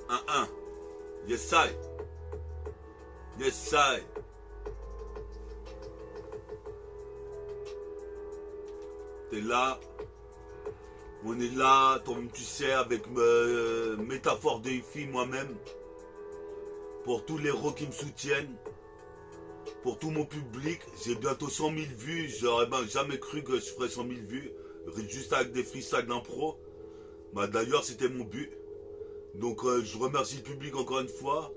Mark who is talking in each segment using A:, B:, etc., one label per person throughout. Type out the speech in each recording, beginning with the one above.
A: 1-1. Yes, I. Yes, I. T'es là. On est là, toi-même tu sais, avec métaphore de filles moi-même. Pour tous les héros qui me soutiennent. Pour tout mon public. J'ai bientôt 100 000 vues. J'aurais jamais cru que je ferais 100 000 vues. Juste avec des freestyles d'impro. Bah, d'ailleurs, c'était mon but. Donc, je remercie le public encore une fois.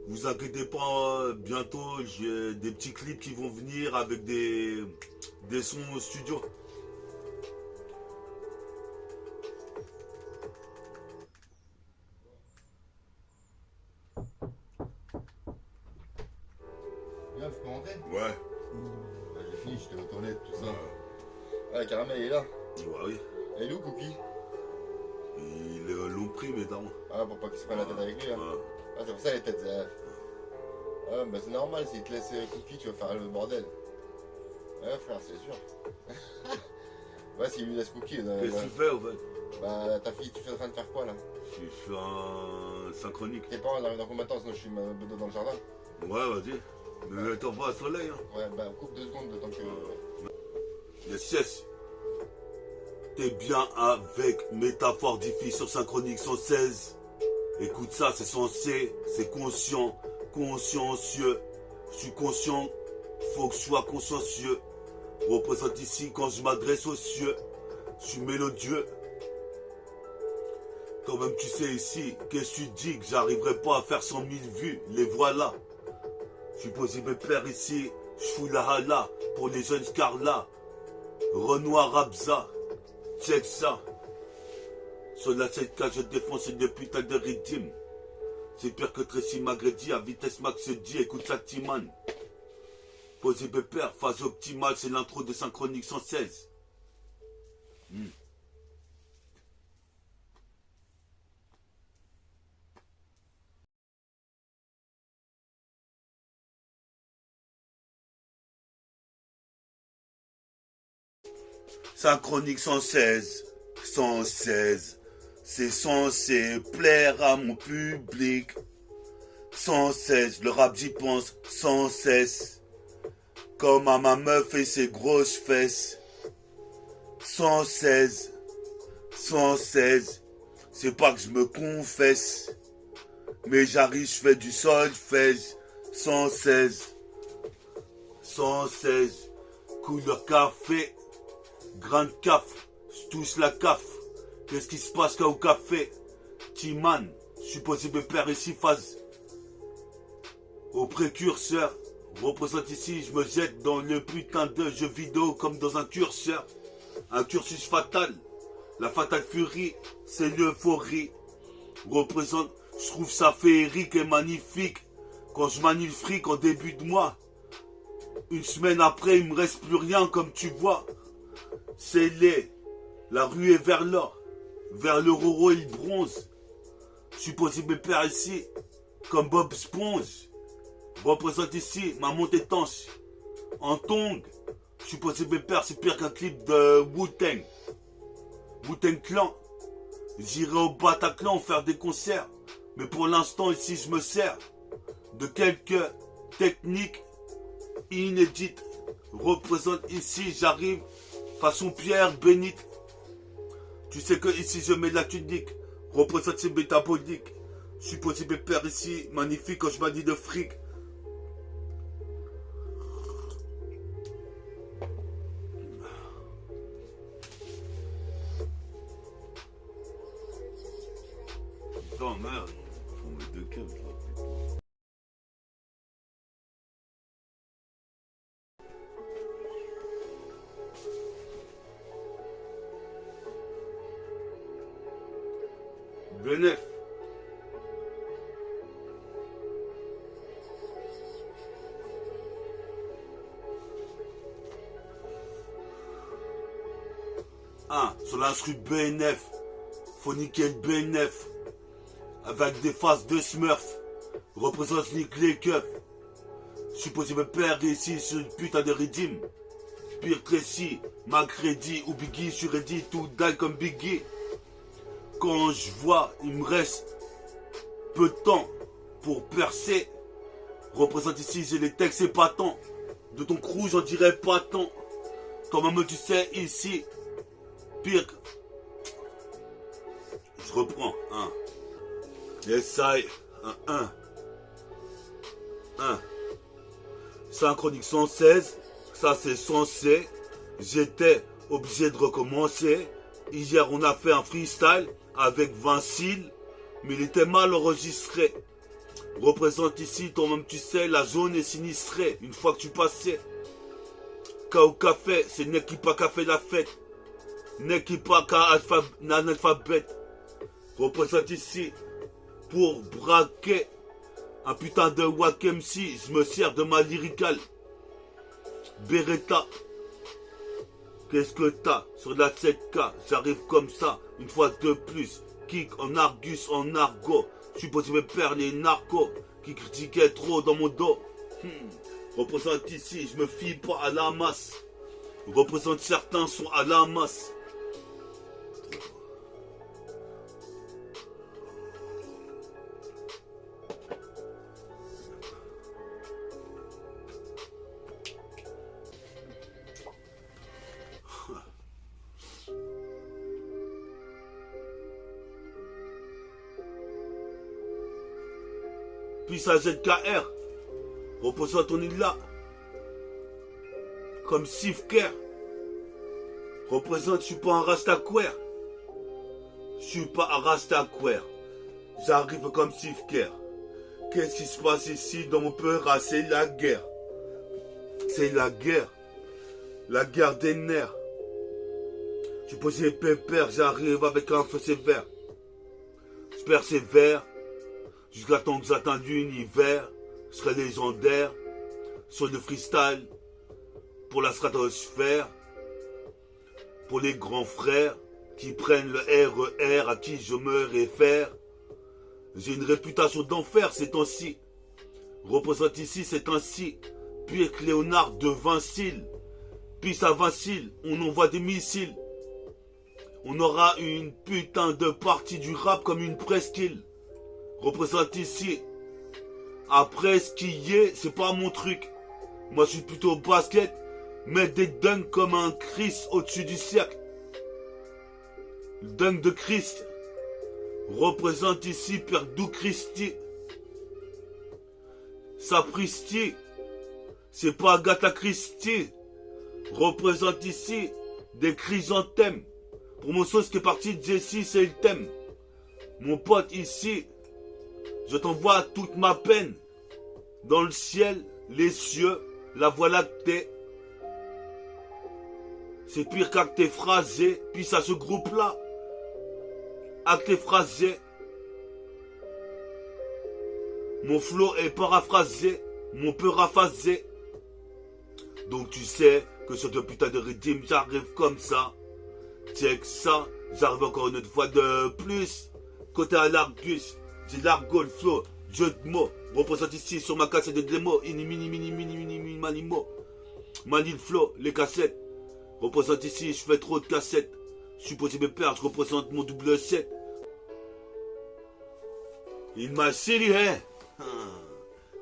A: Vous inquiétez pas, bientôt, j'ai des petits clips qui vont venir avec des sons au studio.
B: Bien, je peux rentrer?
A: Ouais.
B: J'ai fini, j'étais aux toilettes, tout ça. Ah, Caramel, il est là.
A: Ouais, oui.
B: Et il est où, Cookie?
A: Il l'ont pris, mesdames.
B: Ah, pour pas qu'il se prenne la tête avec lui, hein.
A: Ouais.
B: Ah, c'est pour ça les têtes. Ah, bah c'est normal, s'il te laisse Cookie, tu vas faire le bordel. Ouais, frère, c'est sûr. Ouais, s'il lui laisse Cookie.
A: Qu'est-ce que tu fais, au fait?
B: Bah, ta fille, tu es en train de faire quoi, là?
A: Je fais un synchronique.
B: Tes parents arrivent dans combien de temps, sinon je suis dans le jardin?
A: Ouais, vas-y. Mais t'en vas au soleil, hein.
B: Ouais, bah, coupe 2 secondes de temps que...
A: Yes, yes. T'es bien avec métaphore difficile sur synchronique 116. Écoute ça, c'est censé, c'est conscient, consciencieux. Je suis conscient, faut que je sois consciencieux. Représente ici quand je m'adresse aux cieux. Je suis mélodieux. Quand même tu sais ici, qu'est-ce que tu dis que j'arriverai pas à faire 100 000 vues. Les voilà. Je suis posé mes pères ici. Je fous la hala pour les jeunes Scarla. Renoir Abza. Check ça. Sur la 7K, je défonce une putain de rythme. C'est pire que Tracy Magredi à vitesse max se dit. Écoute ça, Timan. Posé pépère, phase optimale, c'est l'intro de Synchronique 116. Synchronique 116. 116. C'est censé plaire à mon public. 116, le rap j'y pense sans cesse. Comme à ma meuf et ses grosses fesses. 116. 116. C'est pas que je me confesse. Mais j'arrive, je fais du solfège. 116. 116. Couleur café. Grande caf. Je touche la caf. Qu'est-ce qui se passe là au café? Timan. Je suis posé me père ici phase. Au précurseur. Représente ici, je me jette dans le putain de jeu vidéo comme dans un curseur. Un cursus fatal. La fatale furie, c'est l'euphorie. Représente, je trouve ça féerique et magnifique. Quand je manie le fric en début de mois. Une semaine après, il me reste plus rien comme tu vois. C'est laid. La rue est vers l'or. Vers le roro et le bronze. Je suis posé mes pères ici. Comme Bob Sponge. Représente ici ma montée étanche. En tongue. Je suis posé mes pères, c'est pire qu'un clip de Wu-Tang. Wu-Tang Clan. J'irai au Bataclan faire des concerts. Mais pour l'instant ici je me sers de quelques techniques inédites. Représente ici, j'arrive façon pierre bénite. Tu sais que ici je mets la tunique. Représente ces métaboliques. Je suis posé mes pères ici, magnifique quand je manie de fric. Putain, merde. Faut mettre deux câbles là. Benef. Sur l'instru BNF. Faut niquer le BNF. Avec des faces de smurf. Représente nique les keufs. Je suis posé me perdre ici sur une putain de rythme. Pire Tracy, Macready ou Biggie, je suis ready tout die comme Biggie. Quand je vois, il me reste peu de temps pour percer. Représente ici, j'ai les textes épatants. De ton crew, j'en dirais pas tant. Toi-même, tu sais, ici, pire. Je reprends, 1. Essaye, 1. Synchronique 116, ça c'est censé. J'étais obligé de recommencer. Hier, on a fait un freestyle avec Vincile, mais il était mal enregistré. Représente ici, toi-même tu sais, la zone est sinistrée une fois que tu passais. Kao Café, c'est Nekipa qui a fait la fête. Nekipa qui a un alphabet. Représente ici pour braquer un putain de Wack MC. Je me sers de ma lyrical. Beretta. Qu'est-ce que t'as sur la 7K? J'arrive comme ça, une fois de plus. Kick en argus, en argot. Je suis possible de perdre les narcos qui critiquaient trop dans mon dos. Représente ici, je me fie pas à la masse. Représente certains sont à la masse. Puis ça ZKR, représente on est là. Comme Sifker, représente je suis pas un Rastaquaire. Je suis pas un Rastaquaire. J'arrive comme Sifker. Qu'est-ce qui se passe ici dans mon peur? C'est la guerre. C'est la guerre. La guerre des nerfs. Je suis posé pépère, j'arrive avec un feu sévère. Je persévère. Jusqu'à temps que j'atteins l'univers, je serai légendaire sur le freestyle, pour la stratosphère, pour les grands frères qui prennent le RER à qui je me réfère. J'ai une réputation d'enfer ces temps-ci. Représente ici, c'est ainsi. Pire que Léonard de Vincile. Puis à Vincile, on envoie des missiles. On aura une putain de partie du rap comme une presqu'île. Représente ici. Après ce qui est, c'est pas mon truc. Moi je suis plutôt basket, mais des dunks comme un Christ au-dessus du cercle. Le dunk de Christ. Représente ici Perdou Christi. Sapristi. C'est pas Agatha Christie. Représente ici des chrysanthèmes. Pour mon sauce qui est parti de Jessie, c'est le thème. Mon pote ici. Je t'envoie toute ma peine. Dans le ciel, les cieux, la voie lactée. C'est pire qu'acté phrasé. Puis ça ce groupe-là. Acté phrasé. Mon flow est paraphrasé. Mon peu raphasé. Donc tu sais que sur ce putain de rythme, j'arrive comme ça. Check ça. J'arrive encore une autre fois de plus. Côté à l'Argus. J'ai l'argot, le flow, jeu de mots. Représente ici sur ma cassette de démo. Manimo. Mani le flow, les cassettes. Représente ici, je fais trop de cassettes. Je suis possible de perdre, je représente mon double 7. Il m'a chéri, hein.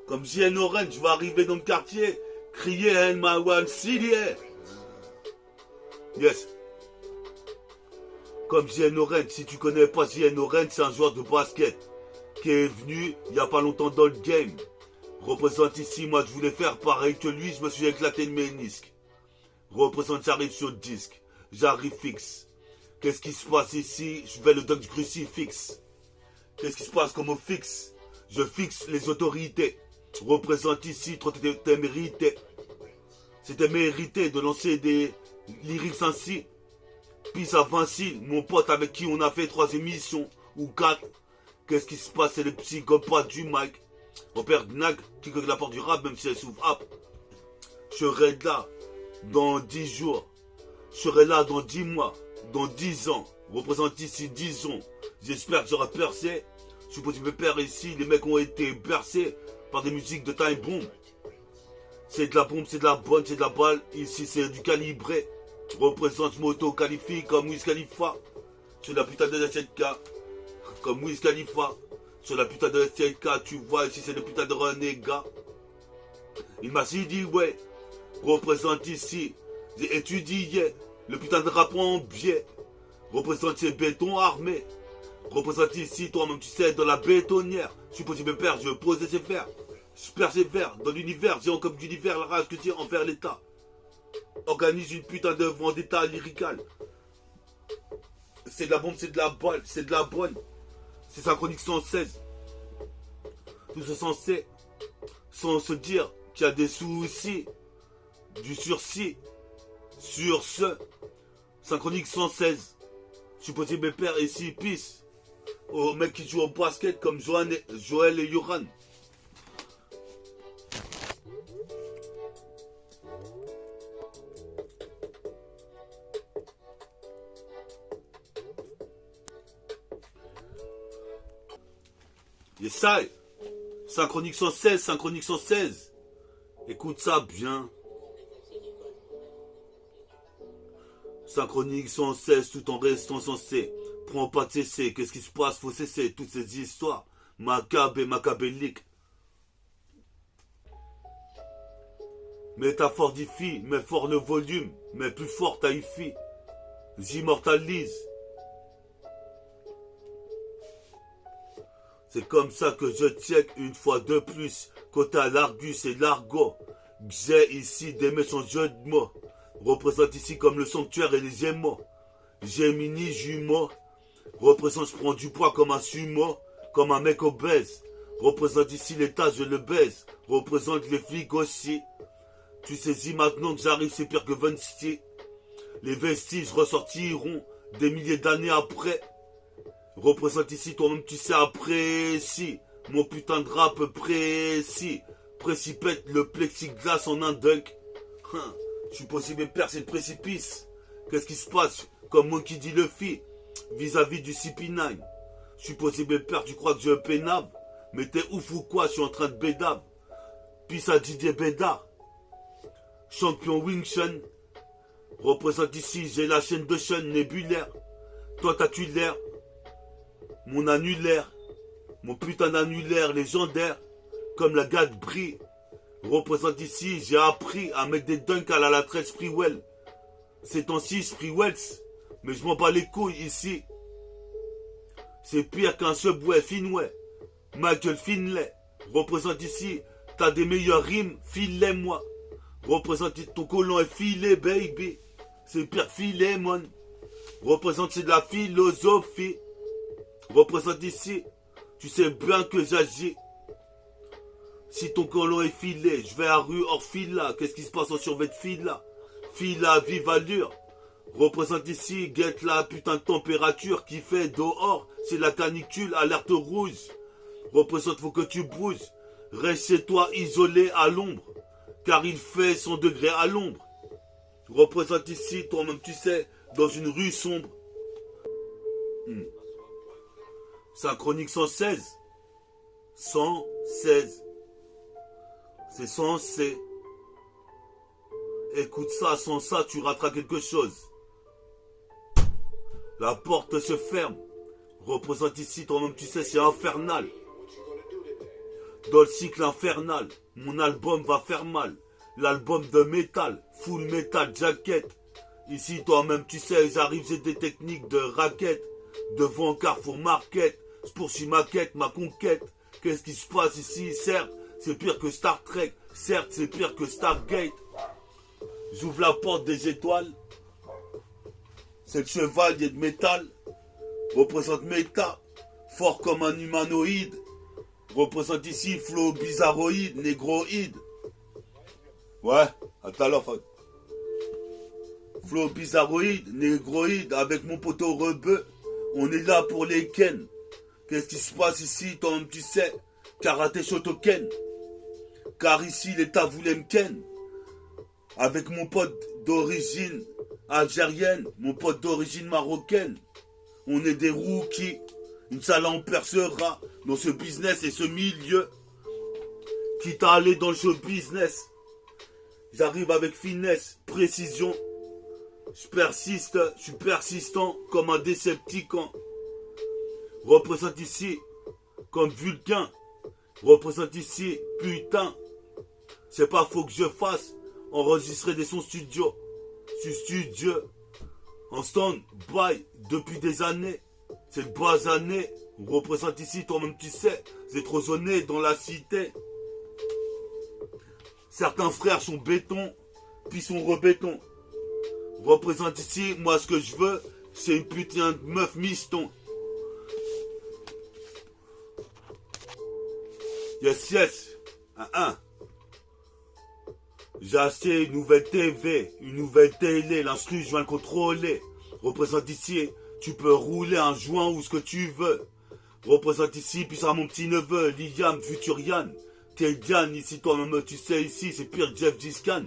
A: Comme JN Orange, je vais arriver dans le quartier. Crier, hein, ma one city, hein. Yes. Comme JN Orange, si tu connais pas JN Orange, c'est un joueur de basket. Qui est venu il n'y a pas longtemps dans le game. Représente ici, moi je voulais faire pareil que lui, je me suis éclaté le ménisque. Représente, j'arrive sur le disque, j'arrive fixe. Qu'est-ce qui se passe ici? Je vais le doc du crucifix. Qu'est-ce qui se passe comme au fixe? Je fixe les autorités. Représente ici, trop t'es mérité. C'était mérité de lancer des lyrics ainsi. Puis à Vincile, mon pote avec qui on a fait 3 émissions, ou 4. Qu'est-ce qui se passe? C'est les psychopathes du mic. Repère Gnag qui coque la porte du rap même si elle s'ouvre up. Je serai là dans 10 jours. Je serai là dans 10 mois. Dans 10 ans. Représente ici 10 ans. J'espère que j'aurai percé. Je suis possible de perdre ici. Les mecs ont été bercés par des musiques de time bomb. C'est de la bombe, c'est de la bonne, c'est de la balle. Ici c'est du calibré. Représente, je m'auto-qualifie comme Wiz Khalifa. C'est la putain de la 7K. Comme Wiz Khalifa. Sur la putain de STK, tu vois, ici c'est le putain de renégat. Il m'a dit, ouais, représente ici. J'ai étudié le putain de rap en biais. Représente ces bétons armés. Représente ici, toi-même, tu sais, dans la bétonnière. Je suis possible père, je pose ses fers. Je persévère dans l'univers, géant comme d'univers, la rage que j'ai envers l'État. Organise une putain de vendetta lyrical. C'est de la bombe, c'est de la balle, c'est de la bonne. C'est synchronique 116. Tout ce censé, sans se dire qu'il y a des soucis, du sursis, sur ce, synchronique 116. Je suis possible père et 6 pistes. Aux mecs qui jouent au basket comme Joël et Yoran. Et ça, synchronique 116, synchronique 116. Écoute ça bien. Synchronique 116 tout en restant censé. Prends pas de cesser, qu'est-ce qui se passe, faut cesser toutes ces histoires macabres et macabéliques. Métaphore d'Ifi, mets fort le volume, mais plus fort à Ifi. J'immortalise. C'est comme ça que je check une fois de plus. Côté à l'Argus et l'Argot. J'ai ici d'aimer son jeu de mots. Représente ici comme le sanctuaire et les Gémeaux. Gemini jumeau. Représente, je prends du poids comme un sumo. Comme un mec obèse. Représente ici l'état, je le baise. Représente les flics aussi. Tu saisis maintenant que j'arrive, c'est pire que Vunsti. Les vestiges ressortiront des milliers d'années après. Représente ici, toi-même tu sais apprécie. Mon putain de rap précis. Précipète le plexiglas en un dunk. Je suis possible père, c'est le précipice. Qu'est-ce qui se passe? Comme moi qui dit le fi. Vis-à-vis du CP9. Je suis possible père, tu crois que je pénave? Mais t'es ouf ou quoi? Je suis en train de bédave. Puis ça Didier Bédard. Champion Wingchun. Représente ici, j'ai la chaîne de chaîne nébulaire. Toi t'as-tu l'air? Mon annulaire, mon putain d'annulaire légendaire, comme la gade Brie. Représente ici, j'ai appris à mettre des dunks à la latresse Spreewell. C'est temps-ci Spreewells, mais je m'en bats les couilles ici. C'est pire qu'un Subway Finway. Michael Finlay. Représente ici, t'as des meilleures rimes, file-les-moi. Représente ton colon est filé, baby. C'est pire filet, mon. Représente c'est de la philosophie. Représente ici, tu sais bien que j'agis. Si ton colon est filé, je vais à rue hors fila. Qu'est-ce qui se passe en survêt de fila? Fila, vive allure. Représente ici, guette la putain de température qui fait dehors. C'est la canicule, alerte rouge. Représente, faut que tu bouges. Reste chez toi isolé à l'ombre. Car il fait 100 degrés à l'ombre. Représente ici, toi-même tu sais, dans une rue sombre. Synchronique 116. 116. C'est censé. Écoute ça, sans ça, tu rateras quelque chose. La porte se ferme. Représente ici, toi-même tu sais, c'est infernal. Dans le cycle infernal, mon album va faire mal. L'album de métal, full metal jacket. Ici, toi-même tu sais, j'arrive, j'ai des techniques de raquette. Devant Carrefour Market. Je poursuis ma quête, ma conquête. Qu'est-ce qui se passe ici? Certes, c'est pire que Star Trek. Certes, c'est pire que Stargate. J'ouvre la porte des étoiles. C'est le chevalier de métal. Représente méta. Fort comme un humanoïde. Représente ici flow bizarroïde, négroïde. Ouais, à tout à l'heure. Flow bizarroïde, négroïde, avec mon poteau rebeu. On est là pour les ken. Qu'est-ce qui se passe ici, toi tu sais? Karaté Shotoken. Car ici, l'État voulait me ken. Avec mon pote d'origine algérienne, mon pote d'origine marocaine. On est des rookies. Inch'Allah, on percera dans ce business et ce milieu. Quitte à aller dans le show business. J'arrive avec finesse, précision. Je persiste, je suis persistant comme un décepticon. Représente ici comme Vulcain. Représente ici, putain. C'est pas faux que je fasse. Enregistrer des sons studio. Studio. En stand-by depuis des années. C'est le bas année. On représente ici, toi-même tu sais. C'est trop zoné dans la cité. Certains frères sont béton, puis sont rebéton. Représente ici, moi ce que je veux, c'est une putain de meuf miston. Yes, yes. J'ai acheté une nouvelle TV, une nouvelle télé, l'instru, je viens le contrôler. Représente ici, tu peux rouler un joint ou ce que tu veux. Représente ici, puis ça mon petit neveu, Liam, Futurian. T'es Diane, ici toi-même tu sais ici, c'est pire Jeff Giscan.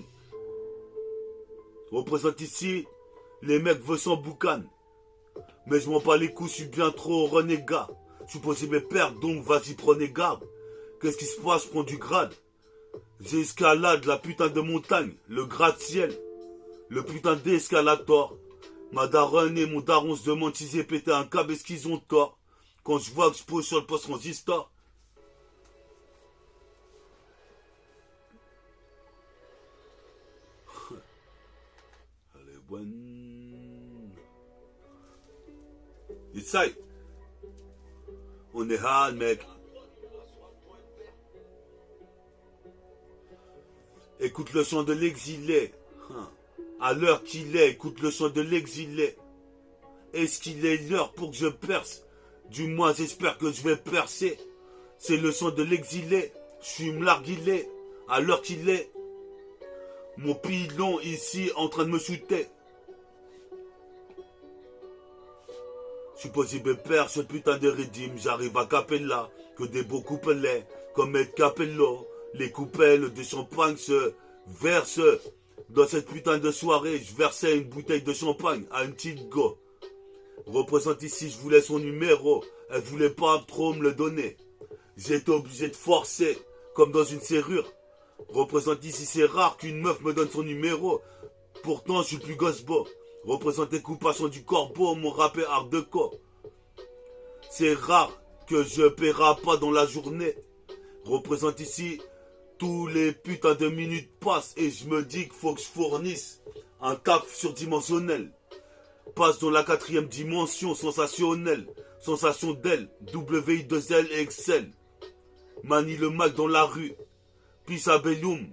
A: Représente ici, les mecs veulent sans boucan. Mais je m'en bats les coups, je suis bien trop renégat. Je suis posé mes pertes, donc vas-y prenez garde. Qu'est-ce qui se passe, je prends du grade. J'escalade la putain de montagne, le gratte-ciel, le putain d'escalator. Ma daronne et mon daron se demandent si j'ai pété un câble, est-ce qu'ils ont tort. Quand je vois que je pose sur le poste transistor. Elle est bonne. Essaye. On est hard, mec. Écoute le chant de l'exilé. À l'heure qu'il est, écoute le chant de l'exilé. Est-ce qu'il est l'heure pour que je perce? Du moins, j'espère que je vais percer. C'est le chant de l'exilé. Je suis mlarguilé. À l'heure qu'il est. Mon pilon ici en train de me shooter. Je suis possible père, ce putain de rédime. J'arrive à Capella. Que des beaux couplets. Comme Ed Capello. Les coupelles de champagne se versent. Dans cette putain de soirée, je versais une bouteille de champagne à une petite go. Représente ici, je voulais son numéro. Elle voulait pas trop me le donner. J'étais obligé de forcer, comme dans une serrure. Représente ici, c'est rare qu'une meuf me donne son numéro. Pourtant, je suis plus gosse-beau. Représente Coupation du Corbeau, mon rappé hardcore. C'est rare que je paiera pas dans la journée. Représente ici, tous les putains de minutes passent et je me dis qu'il faut que je fournisse un taf surdimensionnel. Passe dans la 4e dimension, sensationnelle. Sensation d'elle, WI2L et Excel. Manie le Mac dans la rue. Peace à Belloum.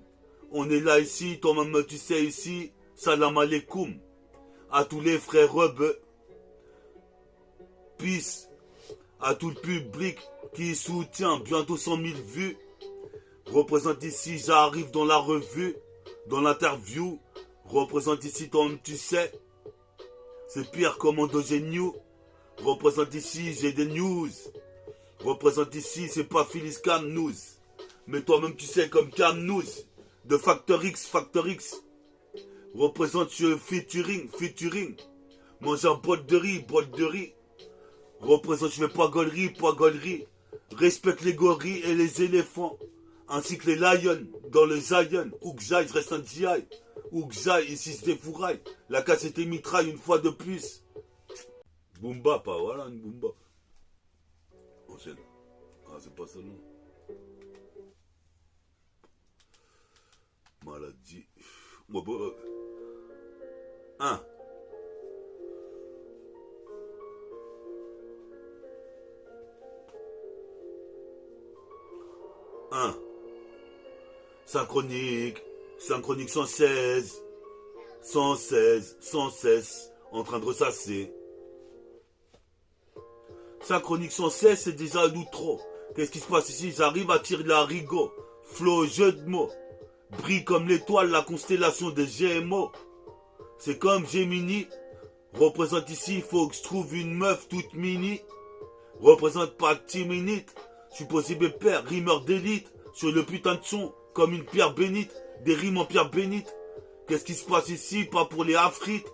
A: On est là ici, toi-même tu sais ici. Salam alaikum. À tous les frères rebeux. Peace à tout le public qui soutient bientôt 100 000 vues. Représente ici, j'arrive dans la revue, dans l'interview. Représente ici, toi-même tu sais. C'est pire comme Endogénio. Représente ici, j'ai des news. Représente ici, c'est pas Phyllis Cam News. Mais toi-même tu sais comme Cam News. De Factor X, Factor X. Représente ce featuring. Mange un bol de riz. Représente, je fais poigolerie. Respecte les gorilles et les éléphants. Ainsi que les lions dans le Zion. Où que j'aille, je reste un GI. Où que j'aille, ici se défouraille. La cassette et mitraille une fois de plus. Boomba, pas voilà une boomba. Enchaîne. Ah, c'est pas ça non. Maladie. Bon, bon, 1. Synchronique 116, sans cesse, en train de ressasser. Synchronique 116, c'est déjà l'outro. Qu'est-ce qui se passe ici? J'arrive à tirer la rigo. Flow, jeu de mots. Brille comme l'étoile, la constellation des Gémeaux. C'est comme Gemini. Représente ici, il faut que je trouve une meuf toute mini. Représente pas 10 minutes. Je suis possible père, rimeur d'élite. Sur le putain de son, comme une pierre bénite. Des rimes en pierre bénite. Qu'est-ce qui se passe ici? Pas pour les afrites.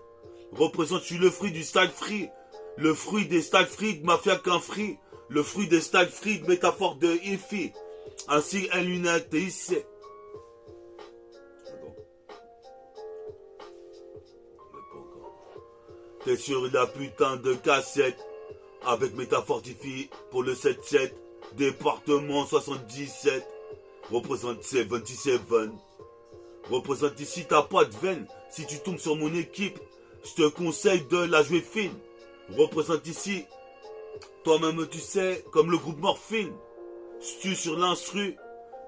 A: Représente, je suis le fruit du style free. Le fruit des style free, mafia qu'un free. Le fruit des style free, métaphore de Ifi. Ainsi, un lunette ici. T'es sur la putain de cassette. Avec métaphore d'Ifi pour le 7-7. Département 77. Représente 77. Représente ici, t'as pas de veine. Si tu tombes sur mon équipe, je te conseille de la jouer fine. Représente ici, toi-même tu sais, comme le groupe Morphine. Stu sur l'instru,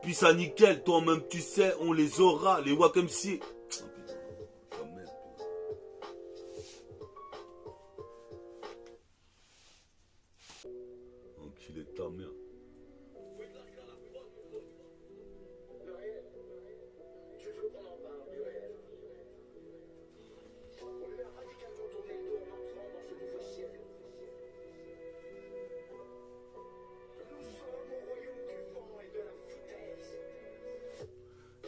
A: puis ça nickel, toi-même tu sais, on les aura, les Wack MC. Enculé de ta mère.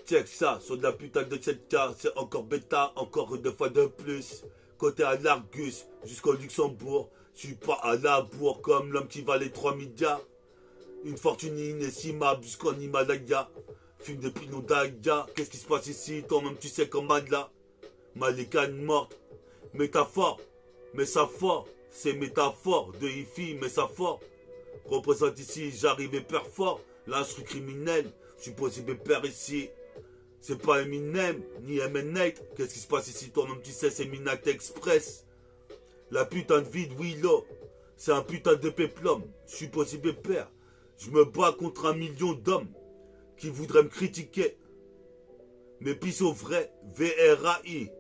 A: Check ça, sur de la putain de 7K, c'est encore bêta, encore deux fois de plus. Côté à l'Argus, jusqu'au Luxembourg, je suis pas à la bourre comme l'homme qui valait 3 milliards. Une fortune inestimable jusqu'en Himalaya. Fume des pinos d'Aïa, qu'est-ce qui se passe ici, toi-même tu sais comme Madla. Malécane morte, métaphore, mais ça fort, c'est métaphore de Ifi, mais ça fort. Représente ici, j'arrive et perds fort, l'instru criminel, je suis possible père ici. C'est pas Eminem, ni MN8. Qu'est-ce qui se passe ici, toi-même tu sais, c'est Minat Express. La putain de vie de Willow, c'est un putain de péplum. Je suis possible père. Je me bats contre 1 million d'hommes qui voudraient me critiquer. Mais puis au vrai, VRAI.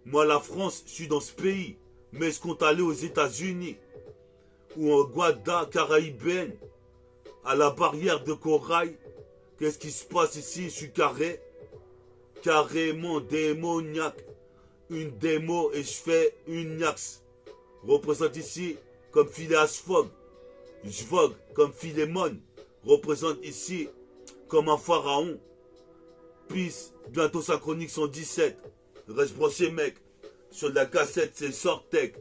A: Moi, la France, je suis dans ce pays. Mais je compte aller aux États-Unis ou en Guada caraïbéenne, à la barrière de corail. Qu'est-ce qui se passe ici? Je suis carré. Carrément démoniaque. Une démo et je fais une niax. Représente ici comme Phileas Fogg. Je vogue comme Philémon. Représente ici comme un pharaon. Peace, bientôt synchronique 117. Reste branché mec. Sur la cassette c'est Sortec.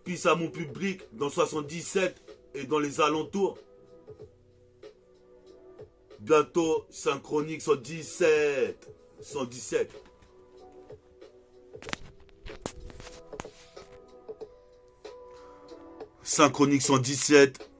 A: Peace à mon public dans 77 et dans les alentours. Bientôt synchronique 117. 117. Synchronique 117.